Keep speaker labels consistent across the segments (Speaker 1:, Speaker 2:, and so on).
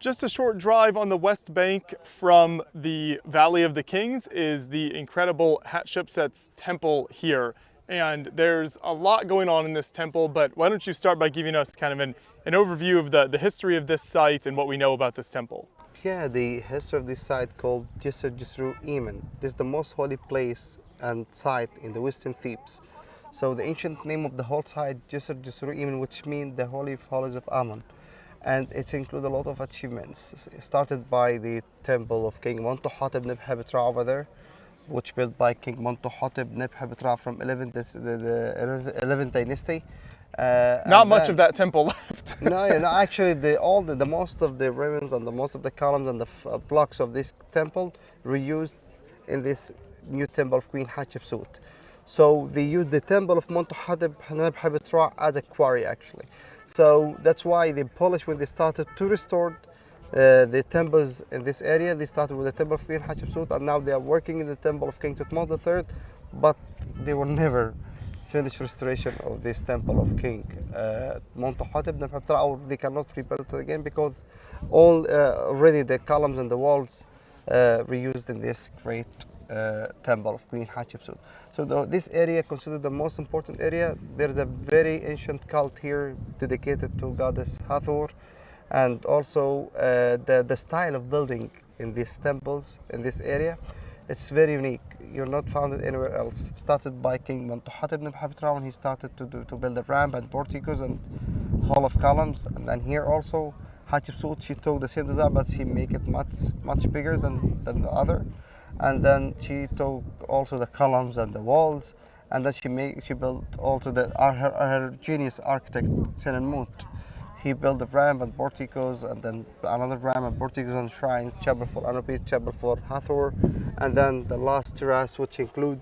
Speaker 1: Just a short drive on the west bank from the Valley of the Kings is the incredible Hatshepsut's temple here. And there's a lot going on in this temple, but why don't you start by giving us kind of an overview of the history of this site and what we know about this temple.
Speaker 2: Yeah, the history of this site called Jisr Iman. This is the most holy place and site in the western Thebes. So the ancient name of the whole site, Jisr Iman, which means the Holy of Holies of Ammon. And it includes a lot of achievements. It started by the temple of King Mentuhotep Nebhabitra over there, which built by King Mentuhotep Nebhabitra from the 11th dynasty.
Speaker 1: Not much of that temple left.
Speaker 2: No, actually, the most of the ruins and the most of the columns and the blocks of this temple reused in this new temple of Queen Hatshepsut. So they used the temple of Mentuhotep Nebhabitra as a quarry, actually. So that's why the Polish, when they started to restore the temples in this area, they started with the temple of Queen Hatshepsut, and now they are working in the temple of King Tutmos III, but they will never finish restoration of this temple of King Mentuhotep Nebhabitra, or they cannot rebuild it again because already the columns and the walls reused in this great temple of Queen Hatshepsut. So this area considered the most important area. There's a very ancient cult here dedicated to goddess Hathor, and also the style of building in these temples in this area, it's very unique. You're not found it anywhere else. Started by King Mentuhotep Nebhabitra when he started to build a ramp and porticos and hall of columns, and then here also Hatshepsut, she took the same design, but she make it much bigger than the other. And then she took also the columns and the walls, and then she built also her genius architect Senenmut. He built the ramp and porticos, and then another ramp and porticos and shrine, chapel for Anubis, chapel for Hathor, and then the last terrace, which include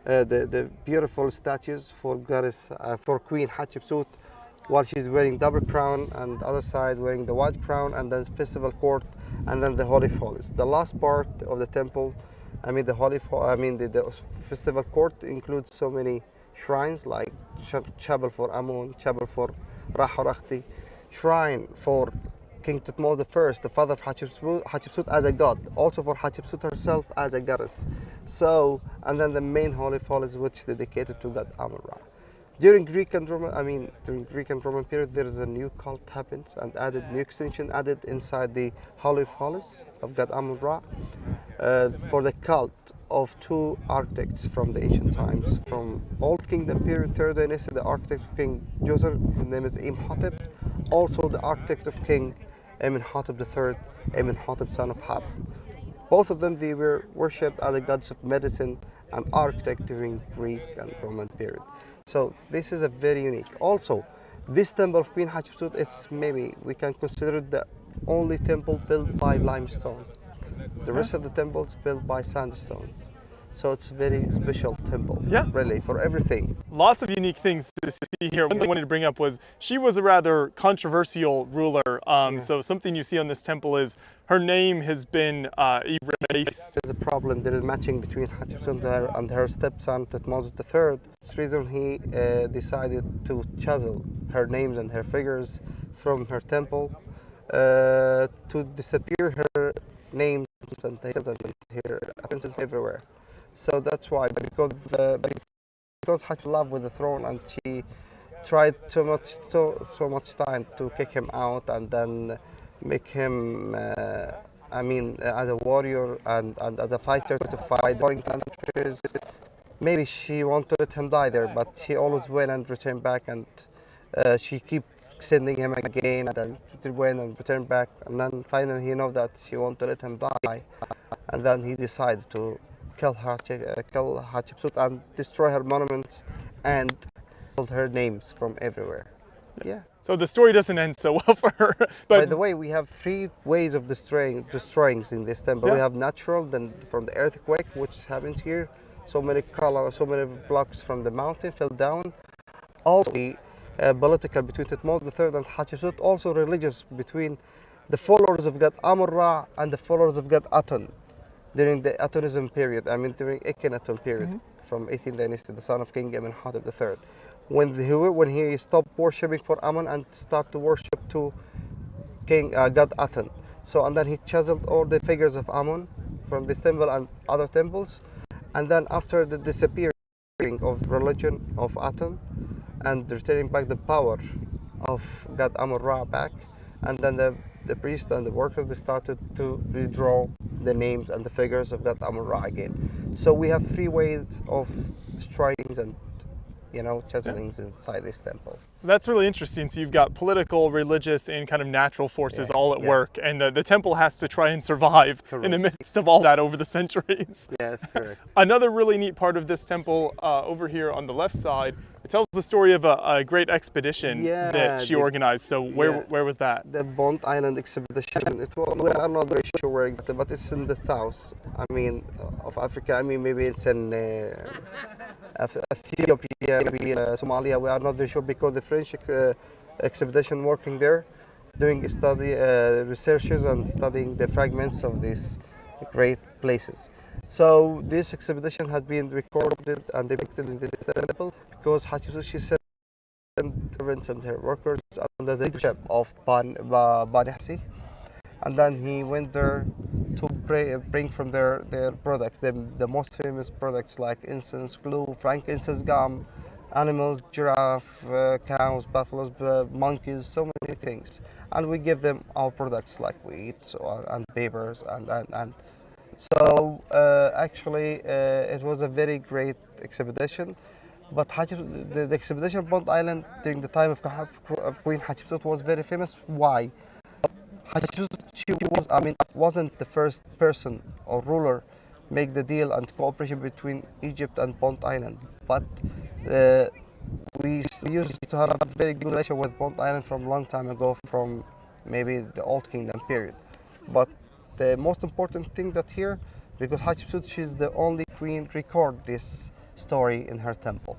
Speaker 2: the beautiful statues for goddess for Queen Hatshepsut, while she's wearing double crown, and the other side wearing the white crown, and then festival court, and then the Holy of Holies. The last part of the temple, the festival court includes so many shrines like chapel for Amun, chapel for Ra-Horakhti, shrine for King Tutmos I, the father of Hatshepsut as a god, also for Hatshepsut herself as a goddess. So, and then the main Holy of Holies, which dedicated to God Amun-Ra. During Greek and Roman period, there is a new cult happens and new extension added inside the Holy of Holies of God Amun-Ra for the cult of two architects from the ancient times. From Old Kingdom period, 3rd dynasty, the architect of King Djoser, his name is Imhotep. Also the architect of King Amenhotep III, Amenhotep son of Hab. Both of them, they were worshipped as the gods of medicine and architect during Greek and Roman period. So this is a very unique. Also, this temple of Queen Hatshepsut, it's maybe we can consider it the only temple built by limestone. The rest of the temples built by sandstones. So it's a very special temple, really, for everything.
Speaker 1: Lots of unique things to see here. One thing I wanted to bring up was she was a rather controversial ruler. So something you see on this temple is her name has been erased.
Speaker 2: There's a problem. There is matching between Hatshepsut and her stepson Tutmos III. This reason he decided to chisel her names and her figures from her temple to disappear her names and her appearances everywhere. So that's why, because Hatshepsut loved with the throne, and she tried so much time to kick him out and then make him, as a warrior and as a fighter to fight foreign countries. Maybe she wanted to let him die there, but she always went and returned back, and she kept sending him again and then went and returned back, and then finally he knew that she wanted to let him die, and then he decided to kill Hatshepsut and destroy her monuments and pull her names from everywhere. Yeah.
Speaker 1: So the story doesn't end so well for her. But
Speaker 2: by the way, we have 3 ways of destroying in this temple. We have natural, then from the earthquake, which happened here. So many blocks from the mountain fell down. Also, political between Tutmos III and Hatshepsut. Also religious between the followers of God Amun-Ra and the followers of God Aton. During the Atonism period, during Akhenaton period, from 18th dynasty, the son of King Amenhotep III. When he stopped worshipping for Amun and started to worship to God Aton. So, and then he chiseled all the figures of Amun from this temple and other temples. And then after the disappearing of religion of Aten and returning back the power of God Amun-Ra back, and then the priests and the workers, they started to redraw the names and the figures of God Amun-Ra again. So we have three ways of shrines and chiselings inside this temple.
Speaker 1: That's really interesting. So you've got political, religious, and kind of natural forces all at work, and the temple has to try and survive in the midst of all that over the centuries.
Speaker 2: Yes, correct.
Speaker 1: Another really neat part of this temple over here on the left side, it tells the story of a great expedition that she organized. So where was that?
Speaker 2: The Bond Island expedition. We are not very sure where exactly, but it's in the south. Of Africa. Maybe it's in Ethiopia, maybe Somalia. We are not very sure because the French expedition working there, doing study researches and studying the fragments of these great places. So this expedition had been recorded and depicted in this temple because Hatshepsut, she sent servants and her workers under the leadership of Bani Hassi, and then he went there to bring from their products, the most famous products like incense, glue, frankincense, gum, animals, giraffe, cows, buffaloes, monkeys, so many things. And we give them our products like wheat and papers and so actually it was a very great expedition. But the expedition of Bond Island during the time of Queen Hatshepsut was very famous. Why? Hatshepsut, she wasn't the first person or ruler make the deal and cooperation between Egypt and Bond Island, but we used to have a very good relation with Bond Island from a long time ago, from maybe the Old Kingdom period. But the most important thing that here, because Hatshepsut, she's the only queen record this story in her temple.